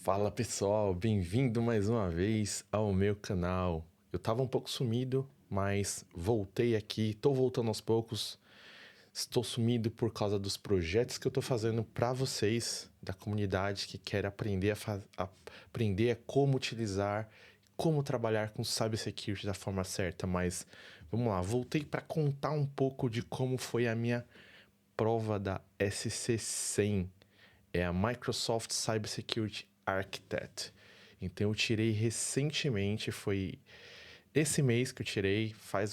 Fala pessoal, bem-vindo mais uma vez ao meu canal. Eu tava um pouco sumido, mas voltei aqui, tô voltando aos poucos. Estou sumido por causa dos projetos que eu tô fazendo para vocês da comunidade que quer aprender a como utilizar, como trabalhar com cybersecurity da forma certa. Mas vamos lá, voltei para contar um pouco de como foi a minha prova da SC100, é a Microsoft Cybersecurity Architect. Então eu tirei recentemente, foi esse mês que eu tirei, faz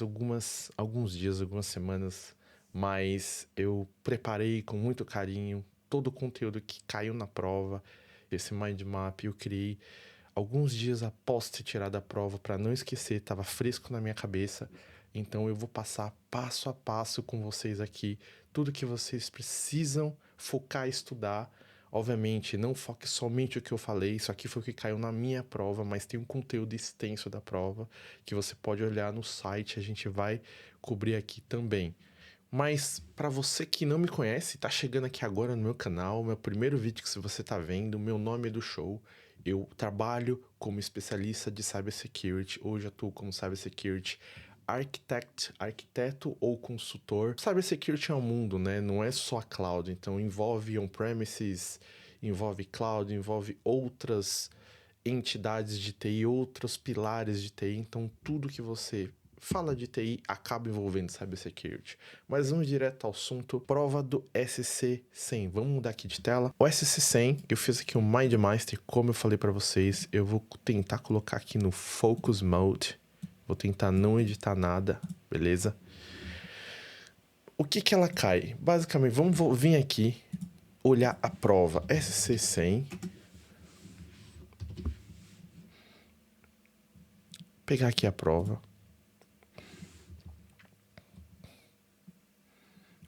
alguns dias, algumas semanas, mas eu preparei com muito carinho todo o conteúdo que caiu na prova, esse mind map eu criei alguns dias após ter tirado a prova para não esquecer, estava fresco na minha cabeça. Então eu vou passar passo a passo com vocês aqui tudo que vocês precisam focar e estudar. Obviamente, não foque somente o que eu falei, isso aqui foi o que caiu na minha prova, mas tem um conteúdo extenso da prova que você pode olhar no site, a gente vai cobrir aqui também. Mas para você que não me conhece, tá chegando aqui agora no meu canal, meu primeiro vídeo que você tá vendo, meu nome é do show. Eu trabalho como especialista de cybersecurity. Hoje atuo como cybersecurity arquiteto ou consultor. Cybersecurity é um mundo, né? Não é só a cloud. Então envolve on-premises, envolve cloud, envolve outras entidades de TI, outros pilares de TI. Então tudo que você fala de TI acaba envolvendo cybersecurity. Mas vamos direto ao assunto. Prova do SC100. Vamos mudar aqui de tela. O SC100, eu fiz aqui o MindMaster, como eu falei para vocês. Eu vou tentar colocar aqui no Focus Mode. Vou tentar não editar nada, beleza? O que que ela cai? Basicamente, vamos vir aqui, olhar a prova SC100. Pegar aqui a prova.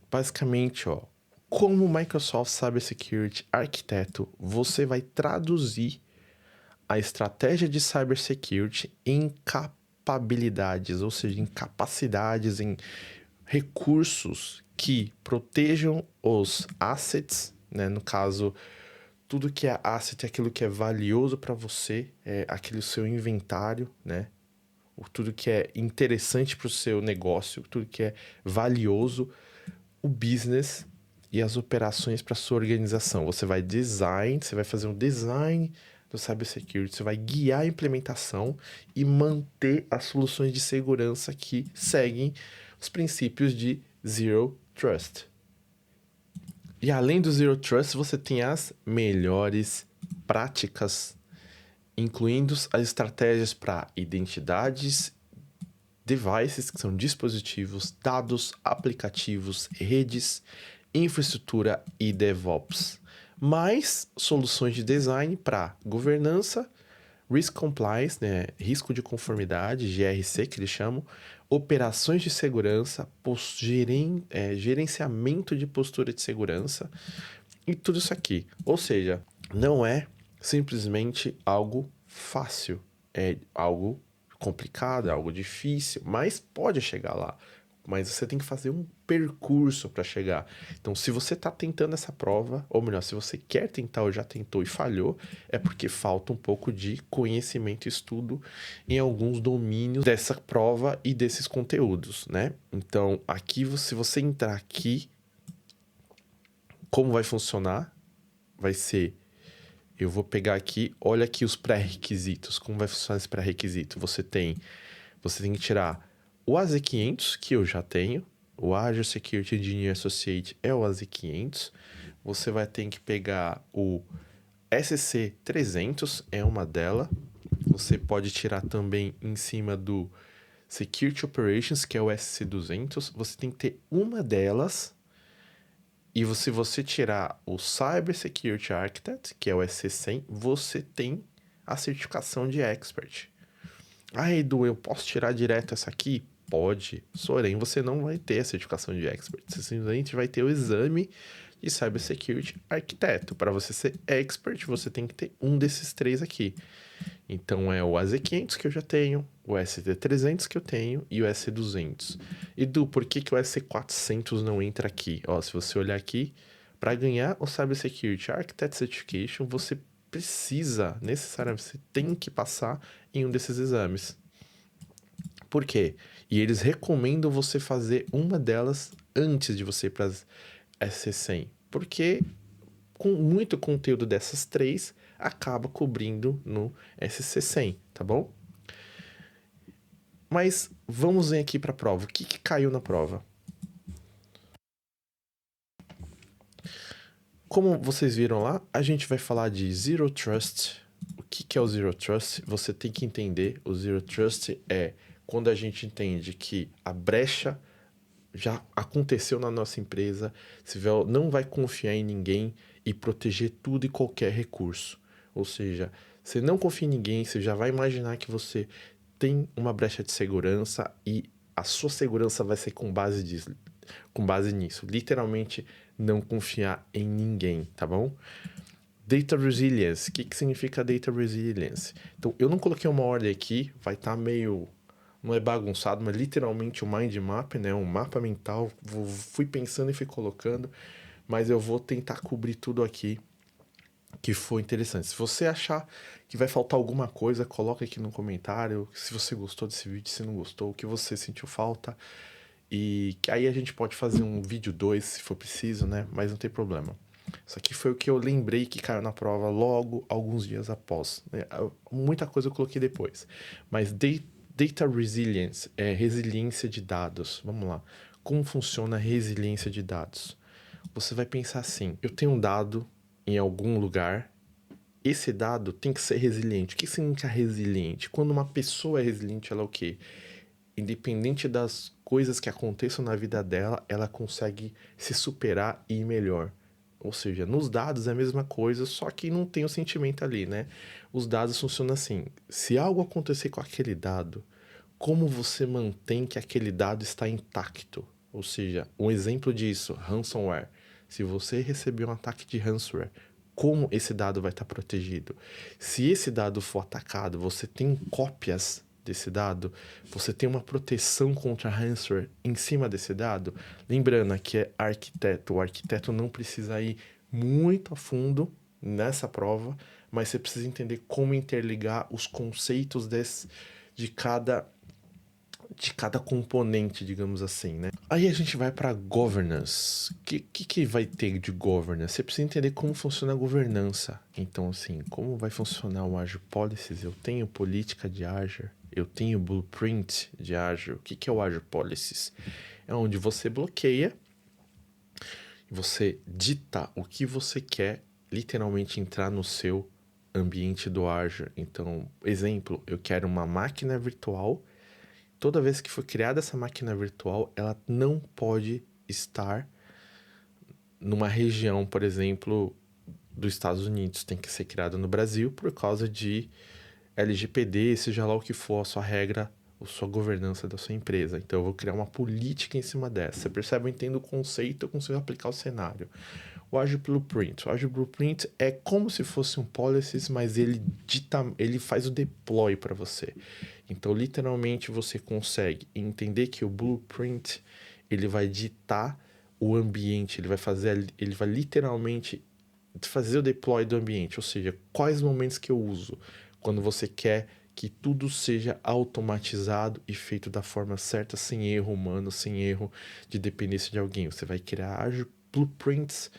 Basicamente, ó, como Microsoft Cybersecurity Arquiteto, você vai traduzir a estratégia de cybersecurity em capabilidades, ou seja, em capacidades, em recursos que protejam os assets, né? No caso, tudo que é asset é aquilo que é valioso para você, é aquele seu inventário, né? Tudo que é interessante para o seu negócio, tudo que é valioso, o business e as operações para sua organização. Você vai fazer um design do cybersecurity, você vai guiar a implementação e manter as soluções de segurança que seguem os princípios de Zero Trust. E além do Zero Trust, você tem as melhores práticas, incluindo as estratégias para identidades, devices, que são dispositivos, dados, aplicativos, redes, infraestrutura e DevOps. Mais soluções de design para governança, Risk Compliance, né, risco de conformidade, GRC que eles chamam, operações de segurança, gerenciamento de postura de segurança e tudo isso aqui. Ou seja, não é simplesmente algo fácil, é algo complicado, é algo difícil, mas pode chegar lá. Mas você tem que fazer um percurso para chegar. Então, se você está tentando essa prova, ou melhor, se você quer tentar ou já tentou e falhou, é porque falta um pouco de conhecimento e estudo em alguns domínios dessa prova e desses conteúdos, né? Então, aqui, se você entrar aqui, como vai funcionar? Vai ser, eu vou pegar aqui, olha aqui os pré-requisitos, como vai funcionar esse pré-requisito? Você tem que tirar o AZ500, que eu já tenho, o Azure Security Engineer Associate é o AZ500. Você vai ter que pegar o SC300, é uma dela. Você pode tirar também em cima do Security Operations, que é o SC200. Você tem que ter uma delas. E se você tirar o Cyber Security Architect, que é o SC100, você tem a certificação de Expert. Ah, Edu, eu posso tirar direto essa aqui? Pode, porém você não vai ter a certificação de Expert. Você simplesmente vai ter o exame de Cybersecurity Arquiteto. Para você ser Expert, você tem que ter um desses três aqui. Então é o AZ500 que eu já tenho, o ST300 que eu tenho e o S200. Edu, por que o S400 não entra aqui? Ó, se você olhar aqui, para ganhar o Cybersecurity Architect Certification, você precisa, necessariamente, você tem que passar em um desses exames. Por quê? E eles recomendam você fazer uma delas antes de você ir para as SC100. Porque com muito conteúdo dessas três acaba cobrindo no SC100, tá bom? Mas vamos ver aqui para a prova. O que caiu na prova? Como vocês viram lá, a gente vai falar de Zero Trust. O que é o Zero Trust? Você tem que entender. O Zero Trust é quando a gente entende que a brecha já aconteceu na nossa empresa, você não vai confiar em ninguém e proteger tudo e qualquer recurso. Ou seja, você não confia em ninguém, você já vai imaginar que você tem uma brecha de segurança e a sua segurança vai ser com base nisso. Literalmente, não confiar em ninguém, tá bom? Data Resilience. O que significa Data Resilience? Então, eu não coloquei uma ordem aqui, vai estar meio... Não é bagunçado, mas literalmente o mind map, né? Um mapa mental. Fui pensando e fui colocando, mas eu vou tentar cobrir tudo aqui que foi interessante. Se você achar que vai faltar alguma coisa, coloca aqui no comentário. Se você gostou desse vídeo, se não gostou, o que você sentiu falta. E que aí a gente pode fazer um vídeo 2 se for preciso, né? Mas não tem problema. Isso aqui foi o que eu lembrei que caiu na prova logo alguns dias após, né? Muita coisa eu coloquei depois. Mas Data Resilience é resiliência de dados. Vamos lá. Como funciona a resiliência de dados? Você vai pensar assim: eu tenho um dado em algum lugar, esse dado tem que ser resiliente. O que significa resiliente? Quando uma pessoa é resiliente, ela é o quê? Independente das coisas que aconteçam na vida dela, ela consegue se superar e ir melhor. Ou seja, nos dados é a mesma coisa, só que não tem o sentimento ali, né? Os dados funcionam assim: se algo acontecer com aquele dado, como você mantém que aquele dado está intacto? Ou seja, um exemplo disso, ransomware. Se você receber um ataque de ransomware, como esse dado vai estar protegido? Se esse dado for atacado, você tem cópias desse dado? Você tem uma proteção contra ransomware em cima desse dado? Lembrando que é arquiteto. O arquiteto não precisa ir muito a fundo nessa prova, mas você precisa entender como interligar os conceitos de cada componente, digamos assim, né? Aí a gente vai para governance. O que vai ter de governance? Você precisa entender como funciona a governança. Então, assim, como vai funcionar o Azure Policies? Eu tenho política de Azure, eu tenho blueprint de Azure. O que é o Azure Policies? É onde você bloqueia, você dita o que você quer literalmente entrar no seu ambiente do Azure. Então, exemplo, eu quero uma máquina virtual. Toda vez que for criada essa máquina virtual, ela não pode estar numa região, por exemplo, dos Estados Unidos. Tem que ser criada no Brasil por causa de LGPD, seja lá o que for a sua regra, a sua governança da sua empresa. Então eu vou criar uma política em cima dessa. Você percebe? Eu entendo o conceito, eu consigo aplicar o cenário. O Azure Blueprint. O Azure Blueprint é como se fosse um policies, mas ele faz o deploy para você. Então, literalmente, você consegue entender que o Blueprint ele vai ditar o ambiente, ele vai literalmente fazer o deploy do ambiente, ou seja, quais momentos que eu uso quando você quer que tudo seja automatizado e feito da forma certa, sem erro humano, sem erro de dependência de alguém. Você vai criar Azure Blueprints.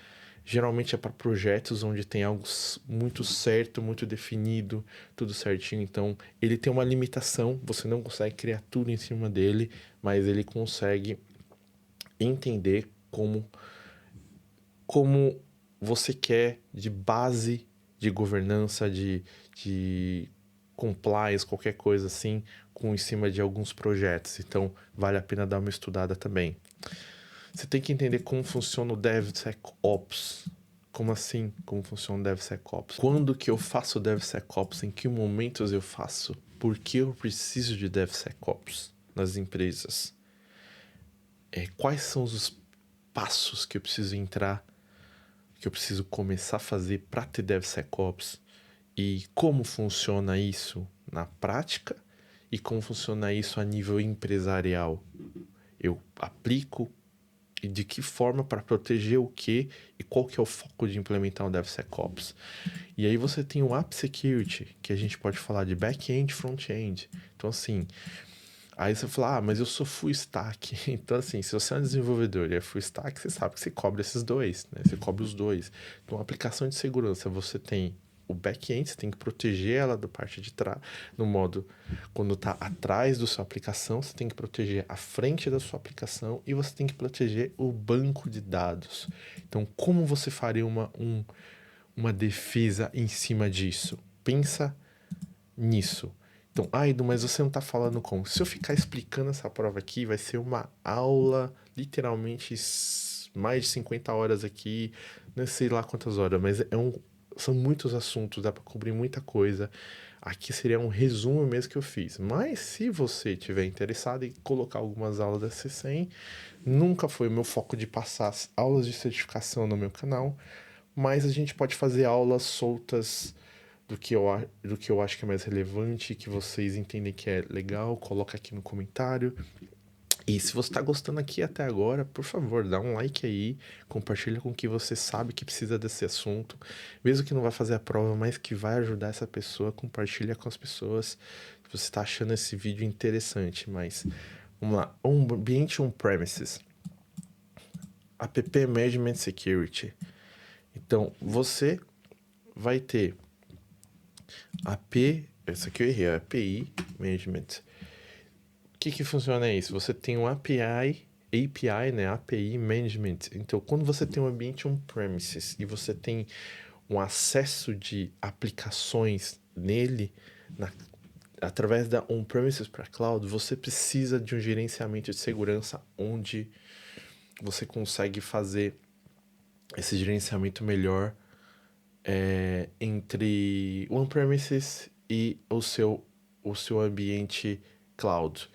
Geralmente é para projetos onde tem algo muito certo, muito definido, tudo certinho. Então, ele tem uma limitação, você não consegue criar tudo em cima dele, mas ele consegue entender como você quer de base de governança, de compliance, qualquer coisa assim, em cima de alguns projetos. Então, vale a pena dar uma estudada também. Você tem que entender como funciona o DevSecOps. Como assim? Como funciona o DevSecOps? Quando que eu faço DevSecOps? Em que momentos eu faço? Por que eu preciso de DevSecOps nas empresas? Quais são os passos que eu preciso entrar, que eu preciso começar a fazer para ter DevSecOps? E como funciona isso na prática? E como funciona isso a nível empresarial? Eu aplico e de que forma para proteger o que e qual que é o foco de implementar o DevSecOps. E aí você tem o App Security, que a gente pode falar de back-end, front-end. Então, assim, aí você fala, mas eu sou full stack. Então, assim, se você é um desenvolvedor e é full stack, você sabe que você cobre esses dois, né? Você cobre os dois. Então, a aplicação de segurança, você tem o back-end, você tem que proteger ela da parte de trás, no modo, quando tá atrás da sua aplicação, você tem que proteger a frente da sua aplicação e você tem que proteger o banco de dados. Então, como você faria uma defesa em cima disso? Pensa nisso. Então, Aido, mas você não tá falando como? Se eu ficar explicando essa prova aqui, vai ser uma aula, literalmente, mais de 50 horas aqui, não sei lá quantas horas, mas são muitos assuntos, dá para cobrir muita coisa. Aqui seria um resumo mesmo que eu fiz. Mas se você tiver interessado em colocar algumas aulas da C100, nunca foi o meu foco de passar as aulas de certificação no meu canal, mas a gente pode fazer aulas soltas do que eu acho que é mais relevante, que vocês entendem que é legal, coloca aqui no comentário. E se você está gostando aqui até agora, por favor, dá um like aí, compartilha com quem você sabe que precisa desse assunto, mesmo que não vai fazer a prova, mas que vai ajudar essa pessoa, compartilha com as pessoas se você está achando esse vídeo interessante. Mas vamos lá, ambiente on-premises, App Management Security. Então você vai ter essa aqui eu errei, API Management. O que funciona isso? Você tem um API, né? API Management. Então, quando você tem um ambiente on-premises e você tem um acesso de aplicações nele, através da on-premises para cloud, você precisa de um gerenciamento de segurança onde você consegue fazer esse gerenciamento melhor entre o on-premises e o seu ambiente cloud.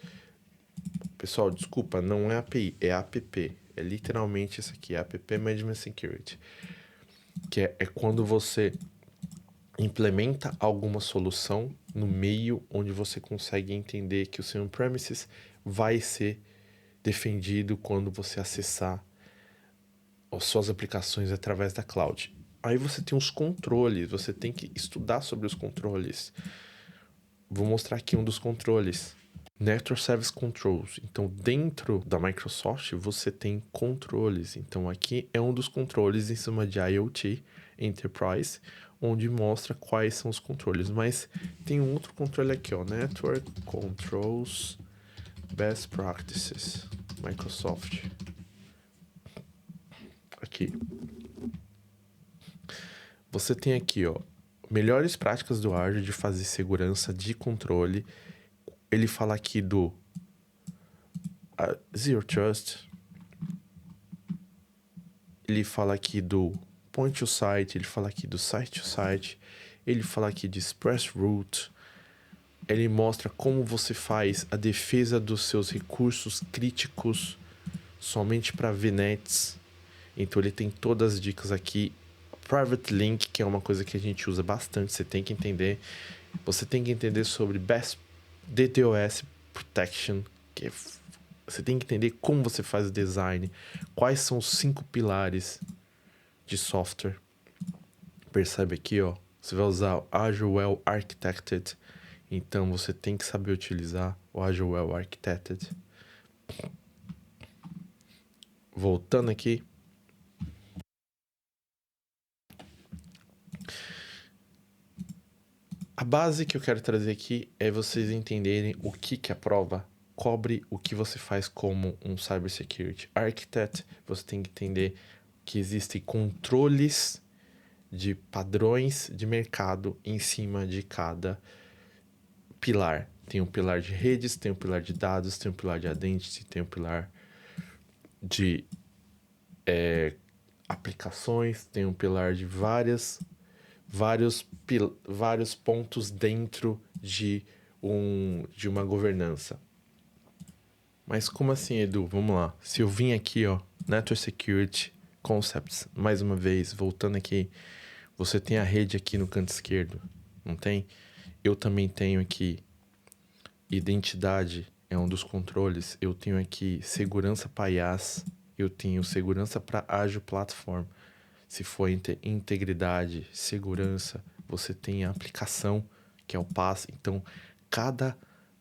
Pessoal, desculpa, não é API, é app. É literalmente isso aqui, App Management Security. Que é quando você implementa alguma solução no meio onde você consegue entender que o seu on-premises vai ser defendido quando você acessar as suas aplicações através da cloud. Aí você tem os controles, você tem que estudar sobre os controles. Vou mostrar aqui um dos controles. Network Service Controls. Então, dentro da Microsoft, você tem controles. Então, aqui é um dos controles em cima de IoT Enterprise, onde mostra quais são os controles. Mas tem um outro controle aqui, ó, Network Controls Best Practices, Microsoft. Aqui. Você tem aqui, ó, melhores práticas do Azure de fazer segurança de controle. Ele fala aqui do Zero Trust. Ele fala aqui do Point to Site. Ele fala aqui do Site to Site. Ele fala aqui de Express Route. Ele mostra como você faz a defesa dos seus recursos críticos somente para VNets. Então ele tem todas as dicas aqui. Private Link, que é uma coisa que a gente usa bastante, você tem que entender. Você tem que entender sobre Best DDoS Protection, que você tem que entender como você faz o design, quais são os 5 pilares de software. Percebe aqui, ó, você vai usar o Azure Well Architected, então você tem que saber utilizar o Azure Well Architected. Voltando aqui. A base que eu quero trazer aqui é vocês entenderem o que a prova cobre, o que você faz como um Cybersecurity Architect. Você tem que entender que existem controles de padrões de mercado em cima de cada pilar. Tem um pilar de redes, tem um pilar de dados, tem um pilar de identity, tem um pilar de aplicações, tem um pilar de vários pontos dentro de uma governança. Mas como assim, Edu? Vamos lá. Se eu vim aqui, ó, Network Security Concepts, mais uma vez, voltando aqui, você tem a rede aqui no canto esquerdo, não tem? Eu também tenho aqui identidade, é um dos controles. Eu tenho aqui segurança para IaaS, eu tenho segurança para Azure Platform. Se for integridade, segurança, você tem a aplicação, que é o PaaS. Então, cada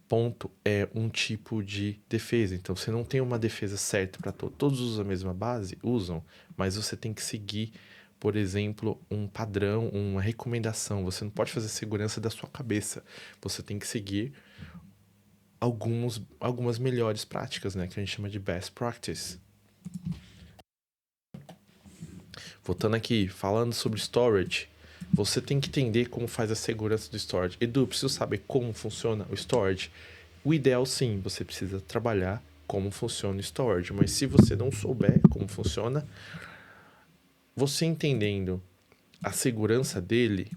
ponto é um tipo de defesa. Então, você não tem uma defesa certa para todos. Todos usam a mesma base? Usam, mas você tem que seguir, por exemplo, um padrão, uma recomendação. Você não pode fazer segurança da sua cabeça. Você tem que seguir algumas melhores práticas, né? Que a gente chama de best practice. Voltando aqui, falando sobre storage, você tem que entender como faz a segurança do storage. Edu, preciso saber como funciona o storage. O ideal, sim, você precisa trabalhar como funciona o storage, mas se você não souber como funciona, você entendendo a segurança dele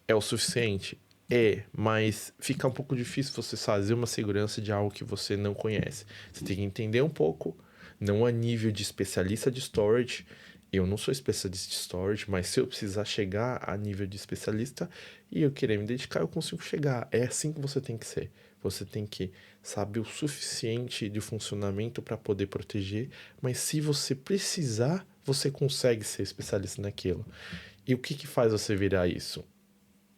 é o suficiente? É, mas fica um pouco difícil você fazer uma segurança de algo que você não conhece. Você tem que entender um pouco, não a nível de especialista de storage. Eu não sou especialista de storage, mas se eu precisar chegar a nível de especialista e eu querer me dedicar, eu consigo chegar. É assim que você tem que ser. Você tem que saber o suficiente de funcionamento para poder proteger, mas se você precisar, você consegue ser especialista naquilo. E o que que faz você virar isso?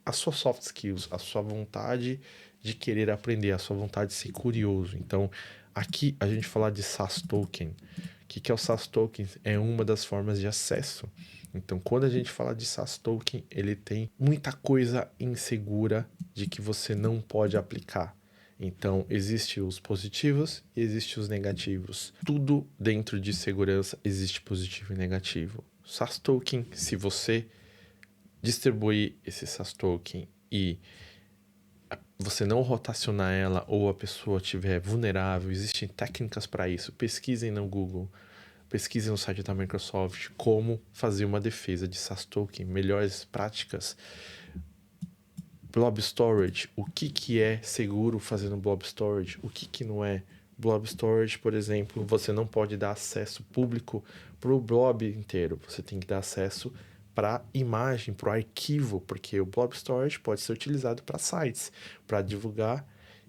As suas soft skills, a sua vontade de querer aprender, a sua vontade de ser curioso. Então, aqui a gente fala de SaaS Token. O que é o SaaS Token? É uma das formas de acesso. Então, quando a gente fala de SaaS Token, ele tem muita coisa insegura de que você não pode aplicar. Então, existem os positivos e existem os negativos. Tudo dentro de segurança existe positivo e negativo. SaaS Token, se você distribuir esse SaaS token e você não rotacionar ela ou a pessoa estiver vulnerável, existem técnicas para isso. Pesquisem no Google, pesquisem no site da Microsoft como fazer uma defesa de SaaS token, melhores práticas. Blob Storage, o que é seguro fazendo Blob Storage, o que não é. Blob Storage, por exemplo, você não pode dar acesso público para o blob inteiro, você tem que dar acesso para a imagem, para o arquivo, porque o Blob Storage pode ser utilizado para sites, para divulgar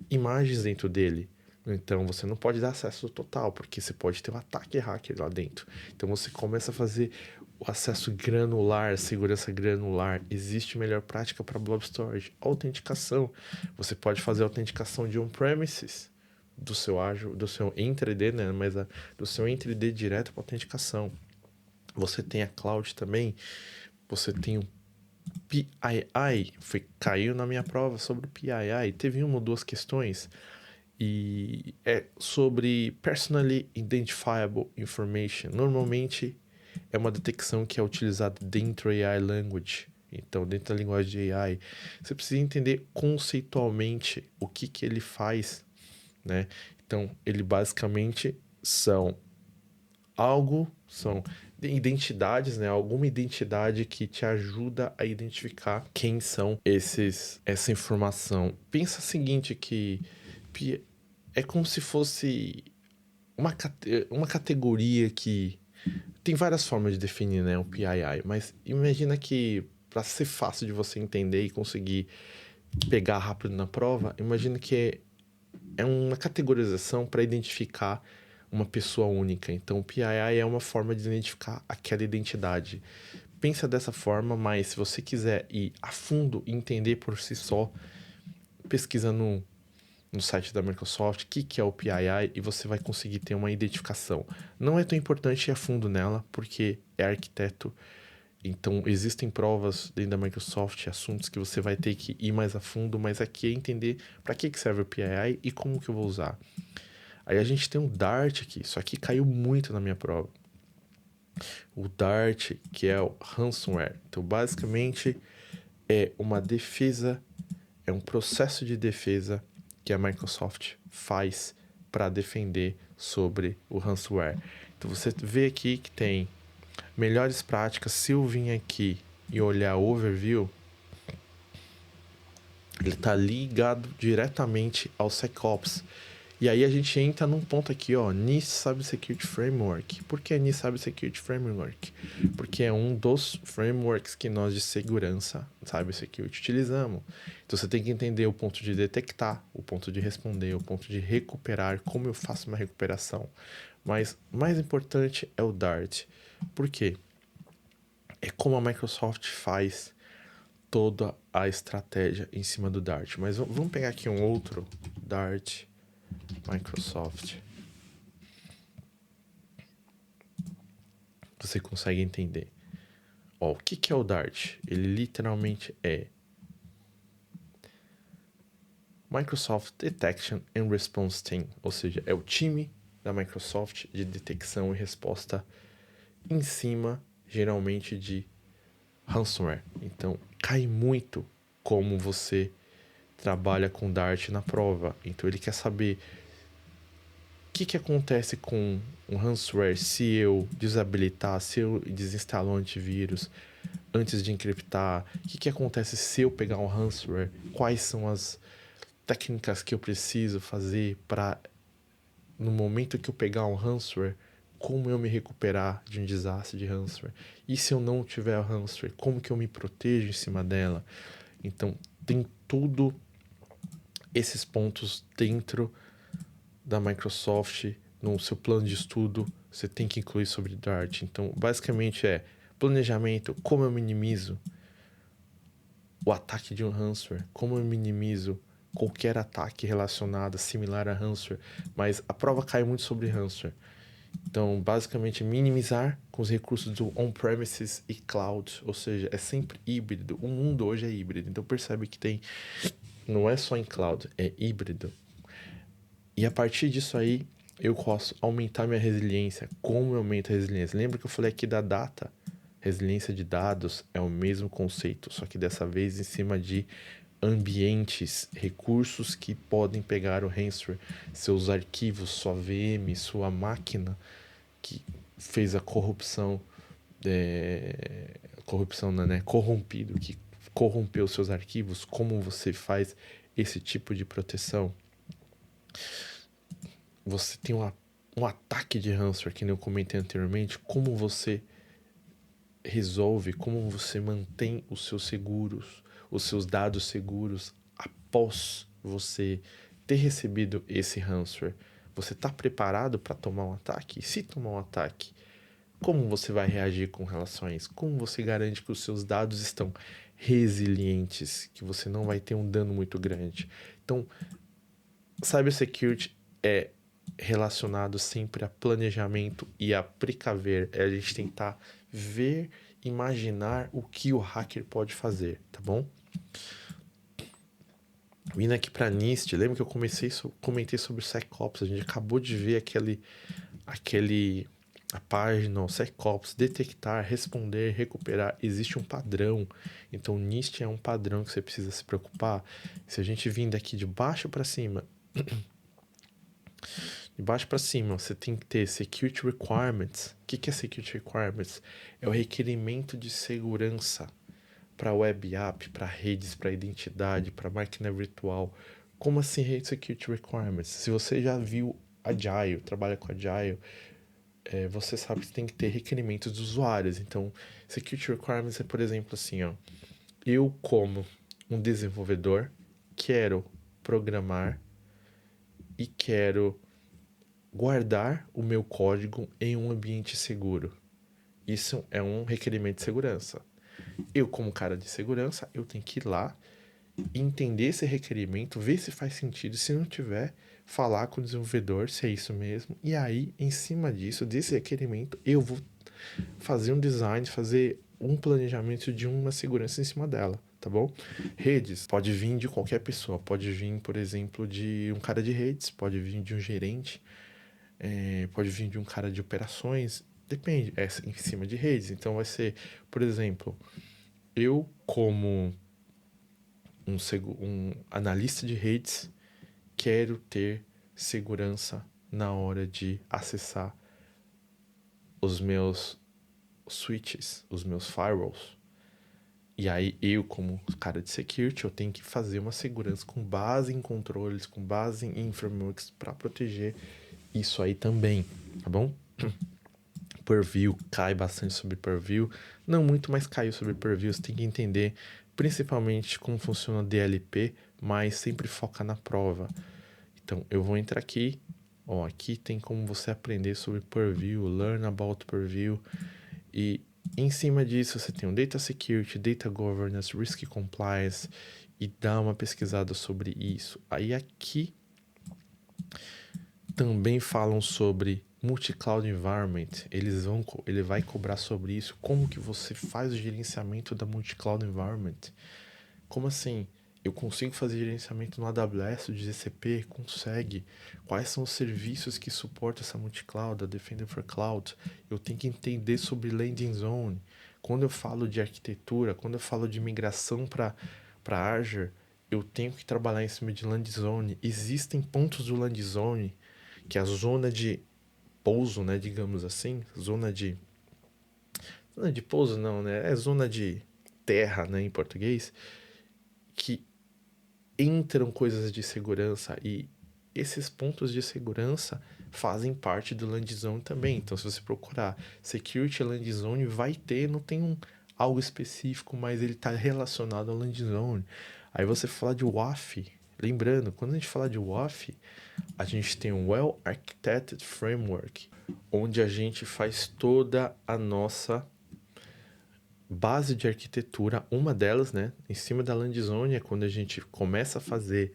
imagens dentro dele. Então você não pode dar acesso total, porque você pode ter um ataque hacker lá dentro. Então você começa a fazer o acesso granular, segurança granular. Existe melhor prática para Blob Storage. Autenticação. Você pode fazer autenticação de on-premises do seu Azure, do seu Entry-ID, né? Mas do seu Entry-ID direto para autenticação. Você tem a cloud também. Você tem o PII. Caiu na minha prova sobre o PII. Teve uma ou duas questões. E é sobre Personally Identifiable Information. Normalmente é uma detecção que é utilizada dentro da AI Language. Então, dentro da linguagem de AI, você precisa entender conceitualmente o que ele faz, né? Então, ele basicamente são identidades, né? Alguma identidade que te ajuda a identificar quem são essa informação. Pensa o seguinte, que é como se fosse uma categoria que tem várias formas de definir, né, o PII, mas imagina que para ser fácil de você entender e conseguir pegar rápido na prova, imagina que é uma categorização para identificar uma pessoa única. Então, o PII é uma forma de identificar aquela identidade. Pensa dessa forma, mas se você quiser ir a fundo e entender por si só, pesquisa no site da Microsoft o que é o PII e você vai conseguir ter uma identificação. Não é tão importante ir a fundo nela, porque é arquiteto. Então, existem provas dentro da Microsoft, assuntos que você vai ter que ir mais a fundo, mas aqui é entender para que serve o PII e como que eu vou usar. Aí a gente tem um Dart aqui, isso aqui caiu muito na minha prova. O Dart, que é o ransomware. Então, basicamente, é uma defesa, é um processo de defesa que a Microsoft faz para defender sobre o ransomware. Então, você vê aqui que tem melhores práticas. Se eu vim aqui e olhar o overview, ele está ligado diretamente ao SecOps. E aí a gente entra num ponto aqui, ó, NIST Cybersecurity Framework. Por que NIST Cybersecurity Framework? Porque é um dos frameworks que nós de segurança, Cybersecurity, utilizamos. Então você tem que entender o ponto de detectar, o ponto de responder, o ponto de recuperar, como eu faço uma recuperação. Mas mais importante é o DART. Por quê? é como a Microsoft faz toda a estratégia em cima do Dart. Mas vamos pegar aqui um outro Dart Microsoft. Você consegue entender. Ó, o que é o Dart? Ele literalmente é Microsoft Detection and Response Team, ou seja, é o time da Microsoft de detecção e resposta em cima, geralmente, de ransomware. Então, cai muito como você trabalha com Dart na prova. Então, ele quer saber o que acontece com um ransomware se eu desabilitar, se eu desinstalar o antivírus antes de encriptar, o que acontece se eu pegar um ransomware, quais são as técnicas que eu preciso fazer para, no momento que eu pegar um ransomware, como eu me recuperar de um desastre de ransomware. E se eu não tiver o ransomware, como que eu me protejo em cima dela. Então, tem tudo esses pontos dentro da Microsoft, no seu plano de estudo, você tem que incluir sobre Dart. Então, basicamente é planejamento, como eu minimizo o ataque de um ransomware, como eu minimizo qualquer ataque relacionado, similar a ransomware, mas a prova cai muito sobre ransomware. Então, basicamente, minimizar com os recursos do on-premises e cloud, ou seja, é sempre híbrido. O mundo hoje é híbrido, então percebe que tem, não é só em cloud, é híbrido. E a partir disso aí, eu posso aumentar minha resiliência. Como eu aumento a resiliência? Lembra que eu falei aqui da data? Resiliência de dados é o mesmo conceito, só que dessa vez em cima de ambientes, recursos que podem pegar o ransomware, seus arquivos, sua VM, sua máquina que fez a corrupção, corrupção não, né? Corrompido, que corrompeu seus arquivos, como você faz esse tipo de proteção? Você tem um ataque de ransomware, que nem eu comentei anteriormente, como você resolve, como você mantém os seus seguros, os seus dados seguros após você ter recebido esse ransomware. Você está preparado para tomar um ataque? E se tomar um ataque, como você vai reagir com relação a isso? Como você garante que os seus dados estão resilientes, que você não vai ter um dano muito grande? Então, cybersecurity é relacionado sempre a planejamento e a precaver. É a gente tentar ver, imaginar o que o hacker pode fazer, tá bom? Vindo aqui para NIST, lembra que eu comentei sobre o SecOps? A gente acabou de ver a página, o SecOps, detectar, responder, recuperar. Existe um padrão. Então, NIST é um padrão que você precisa se preocupar. Se a gente vir daqui de baixo para cima, de baixo para cima, você tem que ter Security Requirements. O que é Security Requirements? É o requerimento de segurança para web app, para redes, para identidade, para máquina virtual. Como assim Security Requirements? Se você já viu Agile, trabalha com Agile, você sabe que tem que ter requerimentos dos usuários. Então, Security Requirements é, por exemplo, assim, ó. Eu, como um desenvolvedor, quero programar e quero guardar o meu código em um ambiente seguro. Isso é um requerimento de segurança. Eu, como cara de segurança, eu tenho que ir lá, entender esse requerimento, ver se faz sentido. Se não tiver, falar com o desenvolvedor se é isso mesmo. E aí, em cima disso, desse requerimento, eu vou fazer um design, fazer um planejamento de uma segurança em cima dela, tá bom? Redes, pode vir de qualquer pessoa. Pode vir, por exemplo, de um cara de redes, pode vir de um gerente, pode vir de um cara de operações, depende, é em cima de redes. Então vai ser, por exemplo, eu como um analista de redes quero ter segurança na hora de acessar os meus switches, os meus firewalls. E aí eu, como cara de security, eu tenho que fazer uma segurança com base em controles, com base em frameworks para proteger isso aí também, tá bom? Purview, cai bastante sobre Purview. Não muito, mas caiu sobre Purview. Você tem que entender principalmente como funciona o DLP, mas sempre foca na prova. Então, eu vou entrar aqui. Ó, aqui tem como você aprender sobre Purview, learn about Purview. E Em cima disso, você tem o Data Security, Data Governance, Risk Compliance e dá uma pesquisada sobre isso. Aí aqui também falam sobre multi-cloud environment. Ele vai cobrar sobre isso. Como que você faz o gerenciamento da multi-cloud environment? Como assim? Eu consigo fazer gerenciamento no AWS, do GCP? Consegue. Quais são os serviços que suportam essa multi-cloud, a Defender for Cloud? Eu tenho que entender sobre landing zone. Quando eu falo de arquitetura, quando eu falo de migração para Azure, eu tenho que trabalhar em cima de land zone. Existem pontos do land zone, que é a zona de pouso, né, digamos assim, zona de pouso não, né, é zona de terra, né, em português, que entram coisas de segurança e esses pontos de segurança fazem parte do Land Zone também. Então, se você procurar Security Land Zone, vai ter, não tem algo específico, mas ele está relacionado ao Land Zone. Aí você fala de WAF, lembrando, quando a gente fala de WAF, a gente tem um Well Architected Framework, onde a gente faz toda a nossa base de arquitetura, uma delas, né, em cima da Land Zone, é quando a gente começa a fazer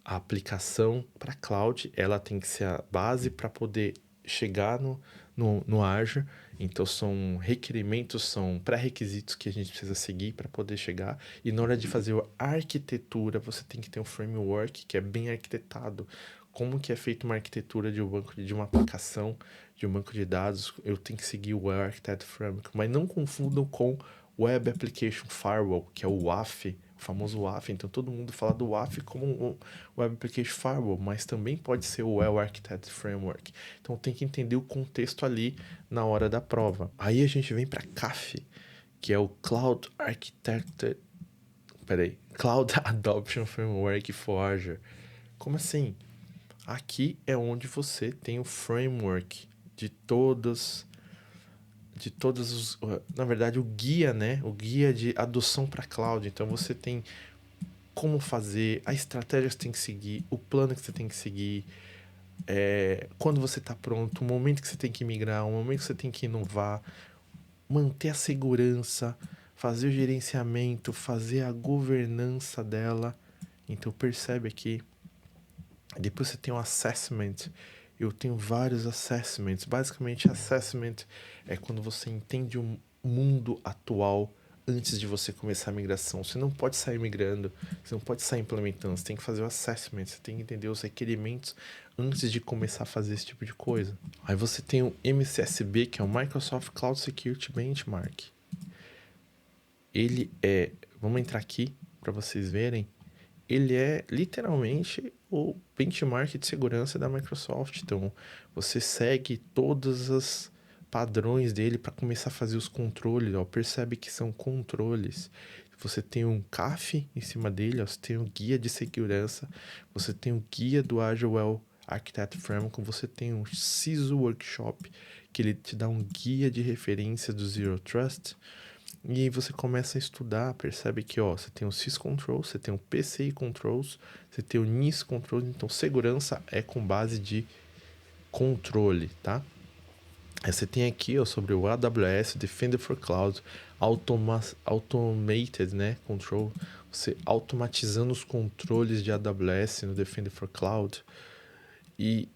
a aplicação para cloud, ela tem que ser a base para poder chegar no Azure. Então, são requerimentos, são pré-requisitos que a gente precisa seguir para poder chegar. E na hora de fazer a arquitetura, você tem que ter um framework que é bem arquitetado. Como que é feita uma arquitetura de um banco de uma aplicação, de um banco de dados, eu tenho que seguir o Well Architected Framework. Mas não confundam com Web Application Firewall, que é o WAF, o famoso WAF. Então todo mundo fala do WAF como um Web Application Firewall, mas também pode ser o Well Architected Framework. Então tem que entender o contexto ali na hora da prova. Aí a gente vem para CAF, que é o Cloud Architected, Cloud Adoption Framework for Azure. Como assim? Aqui é onde você tem o framework de todos os, na verdade, o guia, né? O guia de adoção para cloud. Então você tem como fazer, a estratégia que você tem que seguir, o plano que você tem que seguir, quando você está pronto, o momento que você tem que migrar, o momento que você tem que inovar, manter a segurança, fazer o gerenciamento, fazer a governança dela. Então percebe aqui. Depois você tem o assessment. Eu tenho vários assessments. Basicamente, assessment é quando você entende o mundo atual antes de você começar a migração. Você não pode sair migrando, você não pode sair implementando, você tem que fazer o assessment, você tem que entender os requerimentos antes de começar a fazer esse tipo de coisa. Aí você tem o MCSB, que é o Microsoft Cloud Security Benchmark. Ele é, vamos entrar aqui para vocês verem, ele é literalmente o benchmark de segurança da Microsoft. Então, você segue todos os padrões dele para começar a fazer os controles. Ó, percebe que são controles. Você tem um CAF em cima dele, ó, você tem um guia de segurança, você tem o guia do Azure Well Architect Framework, você tem um CISO Workshop, que ele te dá um guia de referência do Zero Trust. E aí você começa a estudar, percebe que ó, você tem o syscontrols, você tem o PCI controls, você tem o NIS controls, então segurança é com base de controle, tá? Aí você tem aqui ó, sobre o AWS Defender for Cloud, automated, né, control, você automatizando os controles de AWS no Defender for Cloud. E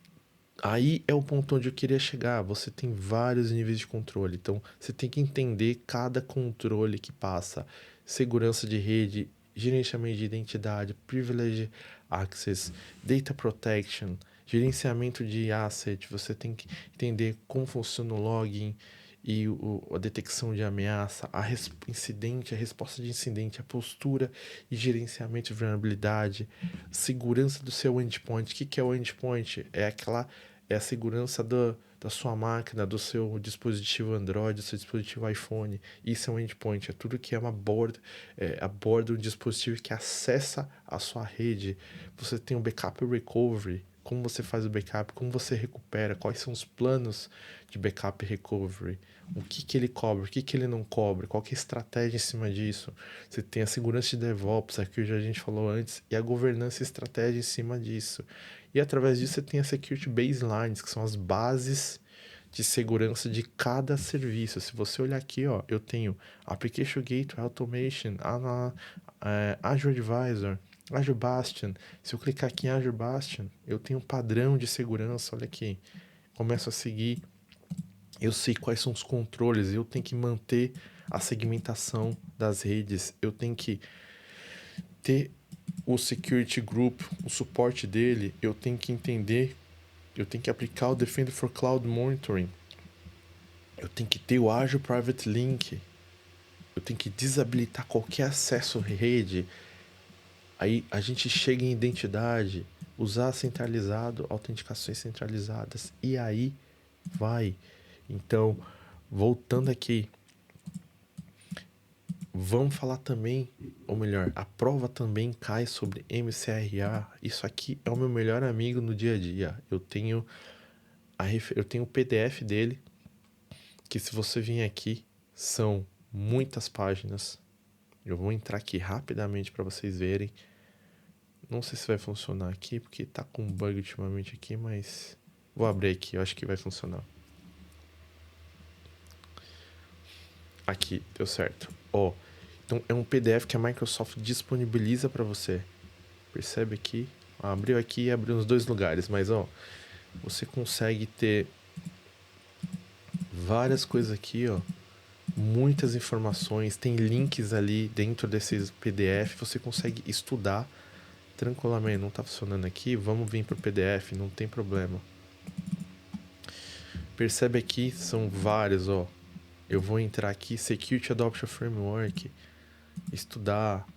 aí é o ponto onde eu queria chegar. Você tem vários níveis de controle, então você tem que entender cada controle que passa. Segurança de rede, gerenciamento de identidade, privilege access, data protection, gerenciamento de asset. Você tem que entender como funciona o login e a detecção de ameaça, incidente, a resposta de incidente, a postura e gerenciamento de vulnerabilidade, segurança do seu endpoint. O que é o endpoint? É a segurança da sua máquina, do seu dispositivo Android, do seu dispositivo iPhone. Isso é um endpoint, é tudo que é uma borda, a borda do dispositivo que acessa a sua rede. Você tem o backup recovery, como você faz o backup, como você recupera, quais são os planos de backup recovery, o que ele cobra, o que ele não cobra, qual que é a estratégia em cima disso. Você tem a segurança de DevOps, aqui a gente falou antes, e a governança e estratégia em cima disso. E através disso você tem as security baselines, que são as bases de segurança de cada serviço. Se você olhar aqui, ó, eu tenho Application Gateway Automation, Azure Advisor, Azure Bastion. Se eu clicar aqui em Azure Bastion, eu tenho um padrão de segurança, olha aqui. Começo a seguir, eu sei quais são os controles, eu tenho que manter a segmentação das redes, eu tenho que ter o security group, o suporte dele, eu tenho que entender, eu tenho que aplicar o Defender for Cloud Monitoring, eu tenho que ter o Azure Private Link, eu tenho que desabilitar qualquer acesso à rede. Aí a gente chega em identidade, usar centralizado, autenticações centralizadas, e aí vai. Então, voltando aqui, vamos falar também, ou melhor, a prova também cai sobre MCRA. Isso aqui é o meu melhor amigo no dia a dia. Eu tenho o PDF dele, que se você vir aqui, são muitas páginas. Eu vou entrar aqui rapidamente para vocês verem. Não sei se vai funcionar aqui, porque tá com bug ultimamente aqui, mas vou abrir aqui, eu acho que vai funcionar. Aqui, deu certo. Ó, então é um PDF que a Microsoft disponibiliza para você. Percebe aqui? Abriu aqui e abriu nos dois lugares, mas ó, você consegue ter várias coisas aqui, ó. Muitas informações, tem links ali dentro desses PDF, você consegue estudar tranquilamente. Não tá funcionando aqui, vamos vir pro PDF, não tem problema. Percebe aqui, são vários, ó. Eu vou entrar aqui, Security Adoption Framework, estudar.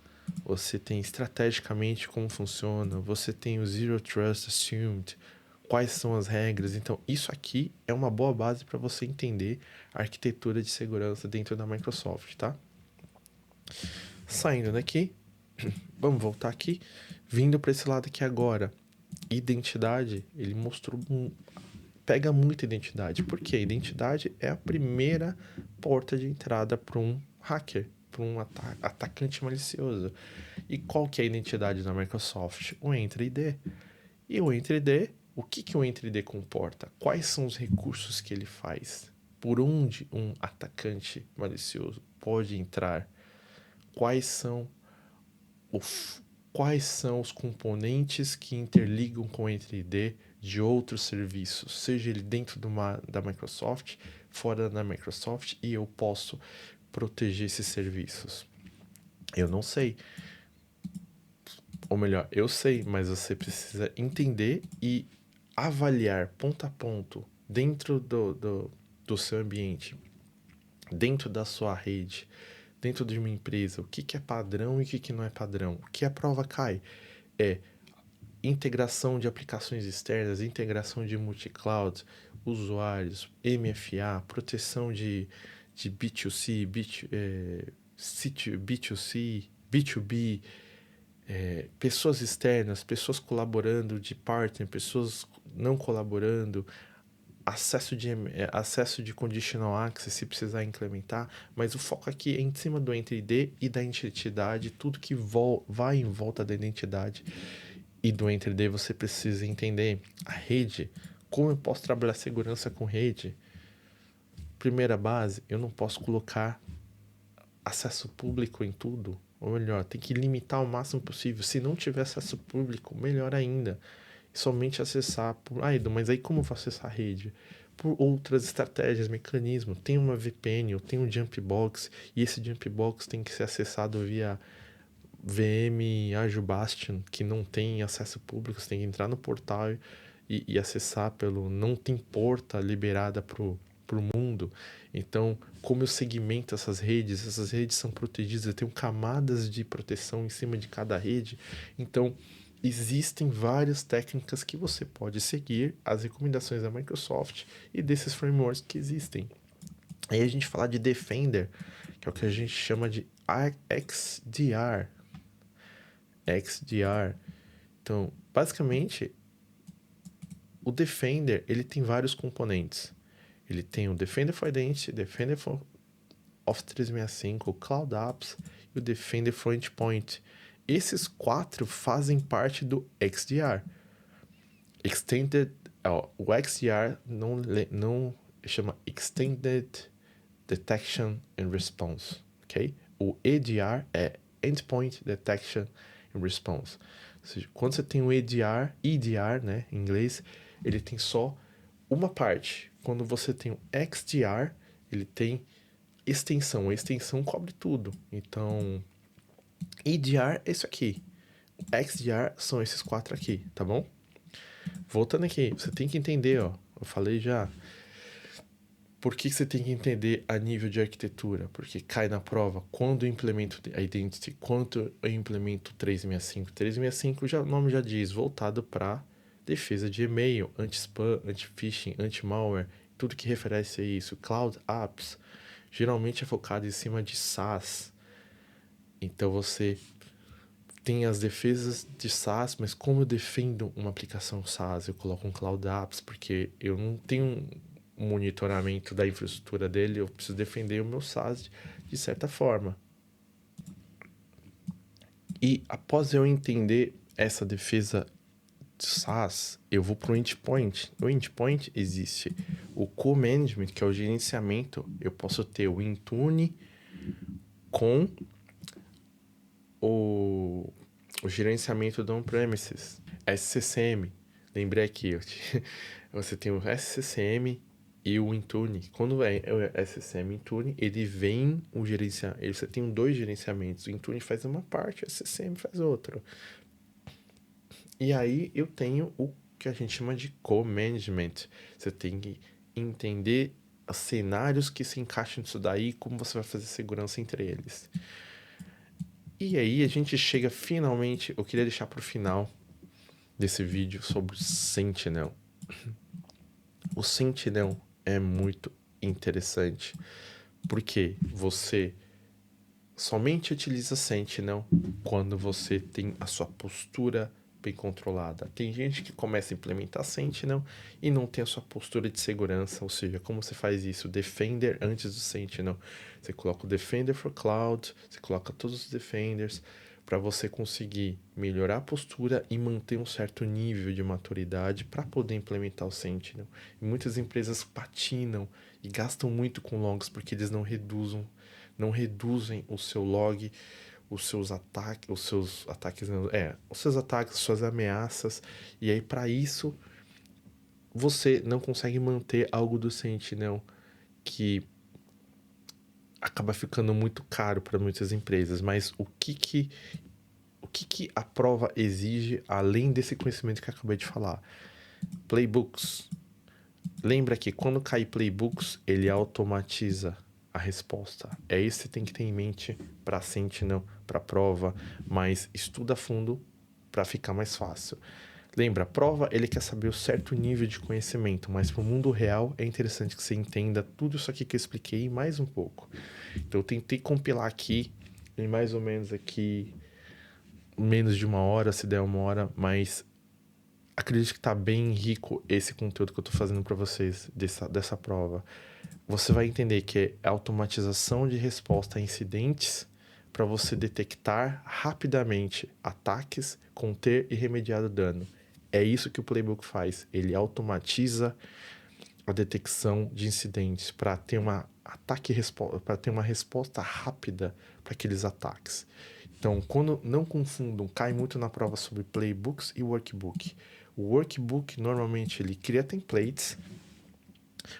Você tem estrategicamente como funciona, você tem o Zero Trust Assumed, quais são as regras. Então, isso aqui é uma boa base para você entender a arquitetura de segurança dentro da Microsoft, tá? Saindo daqui, vamos voltar aqui, vindo para esse lado aqui agora. Identidade, ele mostrou pega muita identidade. Por quê? Identidade é a primeira porta de entrada para um hacker, para um atacante malicioso. E qual que é a identidade da Microsoft? O Entra ID. E o Entra ID, o que o Entra ID comporta? Quais são os recursos que ele faz? Por onde um atacante malicioso pode entrar? Quais são quais são os componentes que interligam com o Entra ID de outros serviços, seja ele dentro da Microsoft, fora da Microsoft, e eu posso proteger esses serviços? Eu não sei. Ou melhor, eu sei, mas você precisa entender e avaliar ponto a ponto dentro do seu ambiente, dentro da sua rede, dentro de uma empresa, o que é padrão e o que não é padrão. O que a prova cai é integração de aplicações externas, integração de multi-cloud, usuários, MFA, proteção de B2C, B2C, B2B, pessoas externas, pessoas colaborando de partner, pessoas não colaborando, acesso de conditional access se precisar implementar, mas o foco aqui é em cima do Entra ID e da identidade, tudo que vai em volta da identidade e do Entra ID. Você precisa entender a rede, como eu posso trabalhar segurança com rede. Primeira base, eu não posso colocar acesso público em tudo, ou melhor, tem que limitar o máximo possível. Se não tiver acesso público, melhor ainda. Somente acessar por... Edu, mas aí como eu vou acessar a rede? Por outras estratégias, mecanismos. Tem uma VPN, eu tenho um Jumpbox, e esse Jumpbox tem que ser acessado via VM Azure Bastion, que não tem acesso público, você tem que entrar no portal e acessar pelo... Não tem porta liberada pro mundo. Então, como eu segmento essas redes são protegidas, eu tenho camadas de proteção em cima de cada rede. Então, existem várias técnicas que você pode seguir, as recomendações da Microsoft e desses frameworks que existem. Aí a gente fala de Defender, que é o que a gente chama de XDR. XDR. Então, basicamente, o Defender, ele tem vários componentes. Ele tem o Defender for Identity, Defender for Office 365, o Cloud Apps e o Defender for Endpoint. Esses quatro fazem parte do XDR. Extended, o XDR não chama Extended Detection and Response, ok? O EDR é Endpoint Detection and Response. Ou seja, quando você tem o EDR, né, em inglês, ele tem só uma parte. Quando você tem o XDR, ele tem extensão. A extensão cobre tudo. Então, EDR é isso aqui. XDR são esses 4 aqui, tá bom? Voltando aqui, você tem que entender, ó. Eu falei já. Por que você tem que entender a nível de arquitetura? Porque cai na prova quando eu implemento a Identity, quando eu implemento o 365. 365, já, o nome já diz, voltado para defesa de e-mail, anti-spam, anti-phishing, anti-malware, tudo que refere a isso. Cloud Apps, geralmente é focado em cima de SaaS. Então você tem as defesas de SaaS, mas como eu defendo uma aplicação SaaS? Eu coloco um Cloud Apps, porque eu não tenho um monitoramento da infraestrutura dele, eu preciso defender o meu SaaS de certa forma. E após eu entender essa defesa de SaaS, eu vou para o endpoint. No endpoint existe o co-management, que é o gerenciamento. Eu posso ter o Intune com o gerenciamento do on-premises, SCCM. Lembrei aqui, você tem o SCCM e o Intune. Quando é o SCCM Intune, ele vem o gerenciamento. Você tem 2 gerenciamentos. O Intune faz uma parte, o SCCM faz outra. E aí eu tenho o que a gente chama de co-management. Você tem que entender os cenários que se encaixam nisso daí, como você vai fazer segurança entre eles. E aí a gente chega finalmente, eu queria deixar para o final desse vídeo sobre o Sentinel. O Sentinel é muito interessante, porque você somente utiliza Sentinel quando você tem a sua postura bem controlada. Tem gente que começa a implementar Sentinel e não tem a sua postura de segurança, ou seja, como você faz isso? Defender antes do Sentinel. Você coloca o Defender for Cloud, você coloca todos os Defenders para você conseguir melhorar a postura e manter um certo nível de maturidade para poder implementar o Sentinel. E muitas empresas patinam e gastam muito com logs porque eles não reduzem o seu log, os seus ataques, suas ameaças, e aí para isso você não consegue manter algo do Sentinel que acaba ficando muito caro para muitas empresas. Mas o que a prova exige além desse conhecimento que eu acabei de falar? Playbooks. Lembra que quando cai playbooks, ele automatiza a resposta. É isso que você tem que ter em mente para Sentinel, para prova, mas estuda a fundo para ficar mais fácil. Lembra, a prova ele quer saber o certo nível de conhecimento, mas para o mundo real é interessante que você entenda tudo isso aqui que eu expliquei e mais um pouco. Então eu tentei compilar aqui em mais ou menos aqui menos de 1 hora, se der 1 hora, mas acredito que está bem rico esse conteúdo que eu estou fazendo para vocês dessa prova. Você vai entender que é automatização de resposta a incidentes para você detectar rapidamente ataques, conter e remediar o dano. É isso que o Playbook faz. Ele automatiza a detecção de incidentes para ter para ter uma resposta rápida para aqueles ataques. Então, quando não confundam, cai muito na prova sobre playbooks e workbook. O workbook normalmente ele cria templates.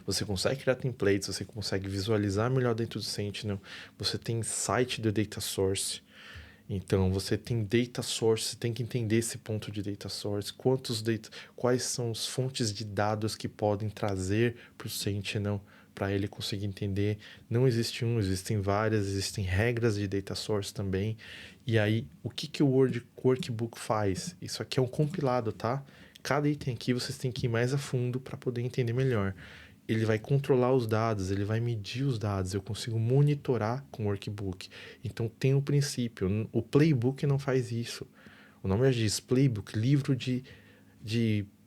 Você consegue criar templates, você consegue visualizar melhor dentro do Sentinel. Você tem site do data source. Então, você tem data source, você tem que entender esse ponto de data source, quais são as fontes de dados que podem trazer para o Sentinel, para ele conseguir entender. Não existe existem várias, existem regras de data source também. E aí, o que o Workbook faz? Isso aqui é um compilado, tá? Cada item aqui vocês têm que ir mais a fundo para poder entender melhor. Ele vai controlar os dados, ele vai medir os dados, eu consigo monitorar com o workbook. Então tem um princípio, o playbook não faz isso. O nome já diz playbook, livro de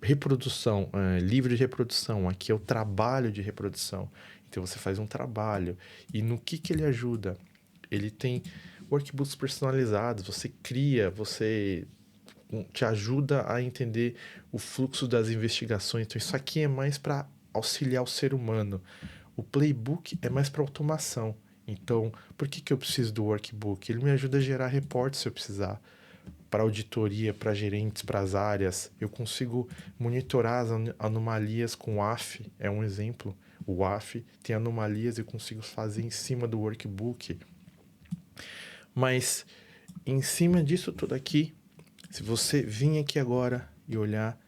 reprodução, livro de reprodução, aqui é o trabalho de reprodução. Então você faz um trabalho. E no que ele ajuda? Ele tem workbooks personalizados, você cria, você te ajuda a entender o fluxo das investigações. Então isso aqui é mais para auxiliar o ser humano. O playbook é mais para automação. Então, por que eu preciso do workbook? Ele me ajuda a gerar reportes se eu precisar, para auditoria, para gerentes, para as áreas. Eu consigo monitorar as anomalias com o AF, é um exemplo. O AF tem anomalias e eu consigo fazer em cima do workbook. Mas, em cima disso tudo aqui, se você vir aqui agora e olhar,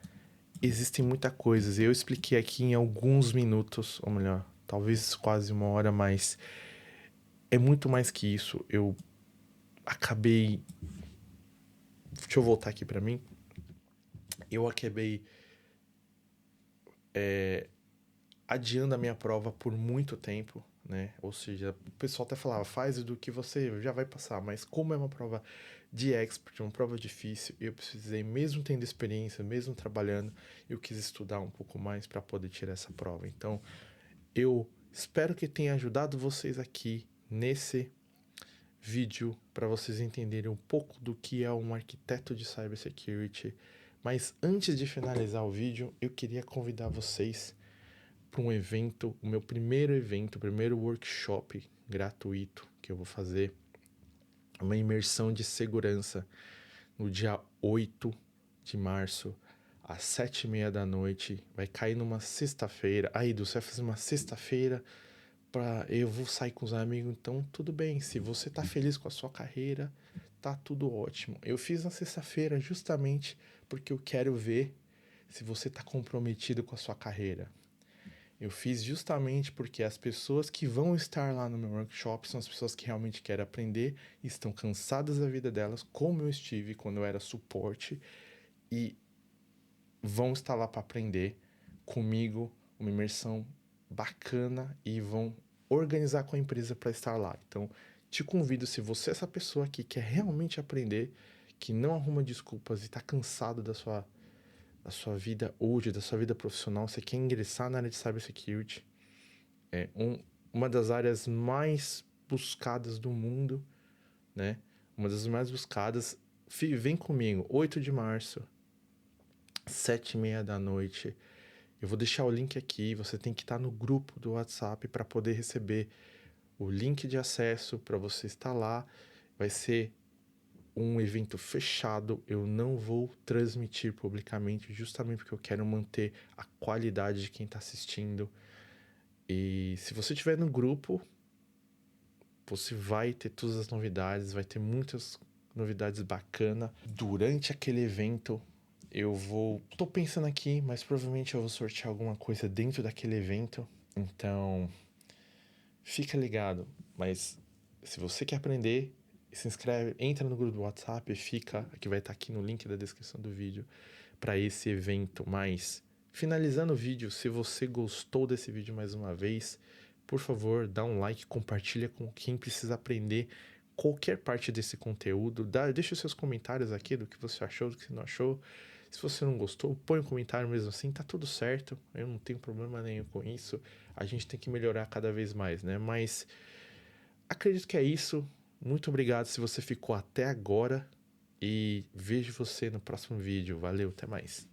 existem muitas coisas. Eu expliquei aqui em alguns minutos, ou melhor, talvez quase uma hora, mas é muito mais que isso. Eu acabei. Deixa eu voltar aqui para mim. Eu acabei adiando a minha prova por muito tempo, né? Ou seja, o pessoal até falava, faz do que você já vai passar, mas como é uma prova de expert, uma prova difícil, eu precisei, mesmo tendo experiência, mesmo trabalhando, eu quis estudar um pouco mais para poder tirar essa prova. Então, eu espero que tenha ajudado vocês aqui nesse vídeo para vocês entenderem um pouco do que é um arquiteto de cybersecurity. Mas antes de finalizar o vídeo, eu queria convidar vocês para um evento, o meu primeiro evento, o primeiro workshop gratuito que eu vou fazer, uma imersão de segurança no dia 8 de março, às 7h30 da noite. Vai cair numa sexta-feira. Aí, você vai fazer uma sexta-feira eu vou sair com os amigos, então tudo bem. Se você tá feliz com a sua carreira, tá tudo ótimo. Eu fiz na sexta-feira justamente porque eu quero ver se você tá comprometido com a sua carreira. Eu fiz justamente porque as pessoas que vão estar lá no meu workshop são as pessoas que realmente querem aprender e estão cansadas da vida delas, como eu estive quando eu era suporte, e vão estar lá para aprender comigo, uma imersão bacana, e vão organizar com a empresa para estar lá. Então, te convido, se você é essa pessoa aqui que quer realmente aprender, que não arruma desculpas e está cansado da sua vida hoje, da sua vida profissional, você quer ingressar na área de cybersecurity, é uma das áreas mais buscadas do mundo, né? Uma das mais buscadas. Vem comigo, 8 de março, 7h30 da noite. Eu vou deixar o link aqui. Você tem que estar no grupo do WhatsApp para poder receber o link de acesso para você estar lá. Vai ser um evento fechado. Eu não vou transmitir publicamente, justamente porque eu quero manter a qualidade de quem está assistindo. E se você estiver no grupo, você vai ter todas as novidades, vai ter muitas novidades bacanas. Durante aquele evento, tô pensando aqui, mas provavelmente eu vou sortear alguma coisa dentro daquele evento. Então, fica ligado. Mas se você quer aprender, se inscreve, entra no grupo do WhatsApp, que vai estar aqui no link da descrição do vídeo, para esse evento. Mas, finalizando o vídeo, se você gostou desse vídeo mais uma vez, por favor, dá um like, compartilha com quem precisa aprender qualquer parte desse conteúdo. Deixa os seus comentários aqui do que você achou, do que você não achou. Se você não gostou, põe um comentário mesmo assim, tá tudo certo. Eu não tenho problema nenhum com isso. A gente tem que melhorar cada vez mais, né? Mas acredito que é isso. Muito obrigado se você ficou até agora e vejo você no próximo vídeo. Valeu, até mais.